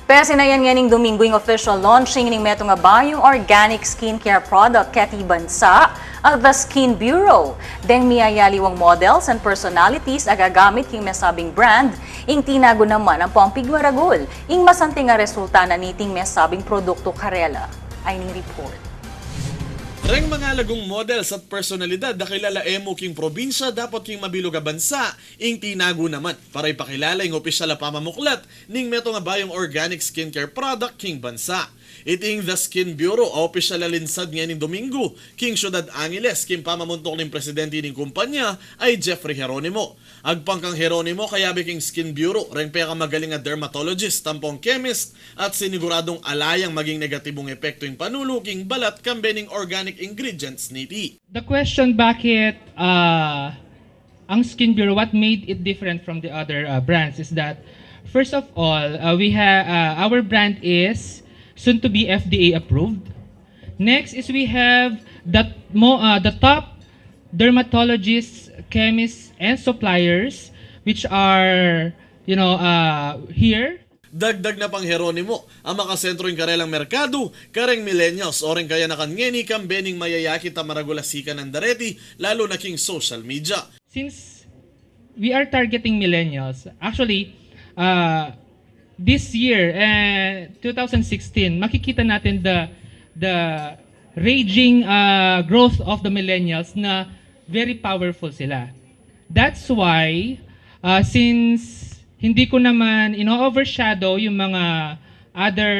Pesi na yan nganing Domingo yung official launching ng meto nga ba yung organic skincare product kati bansa at the Skin Bureau. Deng miyayaliwang models and personalities agagamit yung mesabing brand, ing tinago naman ang pompig maragol, ing masanting nga resulta na niting mesabing produkto karela. Ay ning report. Reng mga lagong models at personalidad na kilala emo king probinsya dapat king mabilog a bansa, ing tinago naman para ipakilala yung opisyal na pamamuklat ning meto nga bayong organic skincare product king bansa. Iting the Skin Bureau o opisyal na linsad nga ning Domingo, king Ciudad Angeles, king pamamuntok ning presidente ning kumpanya ay Jeffrey Geronimo. Agpangkang Geronimo kaya king Skin Bureau, reng pa ka magaling nga dermatologist, tampong chemist, at siniguradong alayang maging negatibong epekto yung panuluking balat kambening organic ingredients niti. The question bakit ang Skin Bureau, what made it different from the other brands is that first of all, our brand is soon to be FDA approved. Next is we have the top dermatologists, chemists, and suppliers which are here. Dagdag na pang Geronimo, ang makasentro yung karelang merkado, kareng millennials, oring kaya nakangeni kambening mayayaki tamaragulasikan ng dareti, lalo na king social media. Since we are targeting millennials, actually, this year, 2016, makikita natin the raging growth of the millennials na very powerful sila. That's why, since hindi ko naman overshadow yung mga other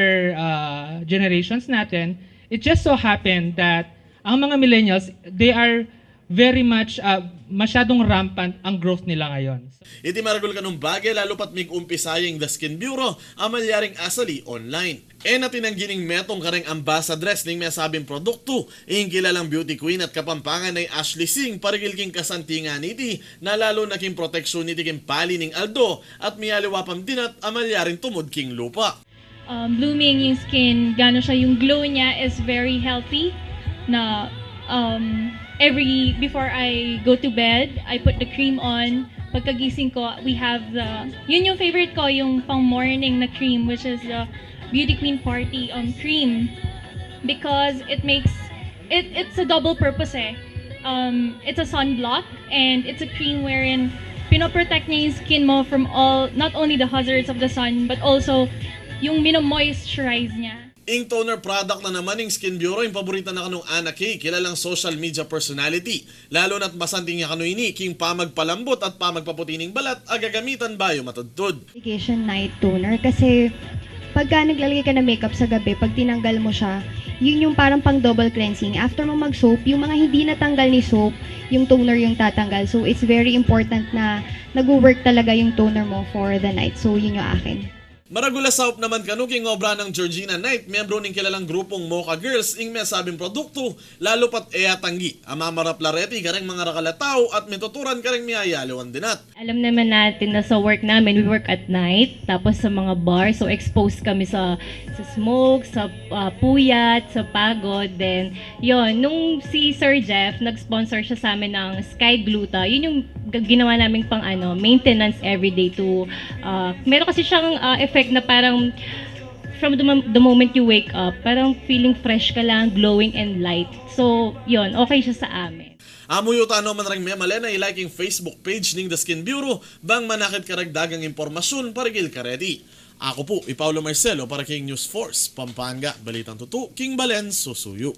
generations natin, it just so happened that ang mga millennials, they are very much masyadong rampant ang growth nila ngayon. Iti maragol ka nung bagay lalo pat mig umpisayang the Skin Bureau amalyaring asali online. Natinanggining metong kareng ambassadress ning mesabing produkto, ing kilalang beauty queen at kapampangan ay Ashley Singh parigil king kasantingan niti na lalo na king proteksyon niti king pali ning Aldo at miyaliwapam din at amalyaring tumod king lupa. Blooming yung skin, gano'n siya, yung glow niya is very healthy na before I go to bed, I put the cream on. Pagkagising ko, we have yun yung favorite ko, yung pang morning na cream, which is the Beauty Queen Party cream. Because it's a double purpose eh. It's a sunblock and it's a cream wherein pinoprotect niya yung skin mo from not only the hazards of the sun, but also yung mino-moisturize niya. Ing toner product na naman ng Skin Bureau, yung paborita na kanong Ana Kay, kilalang social media personality. Lalo na't masanting niya kanoy king pamagpalambot at pamagpaputining balat, agagamitan bayo matudtod. Application night toner kasi pagka naglalagay ka ng makeup sa gabi, pag tinanggal mo siya, yun yung parang pang double cleansing. After mo mag-soap, yung mga hindi natanggal ni soap, yung toner yung tatanggal. So it's very important na nag-work talaga yung toner mo for the night. So yun yung akin. Maragula saup naman kanuking obra ng Georgina Knight, membro ng kilalang grupong Mocha Girls, ing mesabing produkto, lalo pat tanggi, amamarap lareti, kareng mga rakalataw at mituturan kareng miyayaliwan dinat. Alam naman natin na sa work namin, we work at night, tapos sa mga bar, so exposed kami sa smoke, sa puyat, sa pagod, then yon nung si Sir Jeff, nag-sponsor siya sa amin ng Sky Gluta, yun yung ginawa namin pang maintenance everyday to, meron kasi siyang effect na parang from the moment you wake up, parang feeling fresh ka lang, glowing and light. So, yon okay siya sa amin. Amuyuta no man ring memalena i-liking Facebook page ning The Skin Bureau bang manakit karagdagang impormasyon parigil karedi. Ako po, Paulo Marcelo para King News Force, Pampanga, Balitang Tutu, King Balen, Susuyo.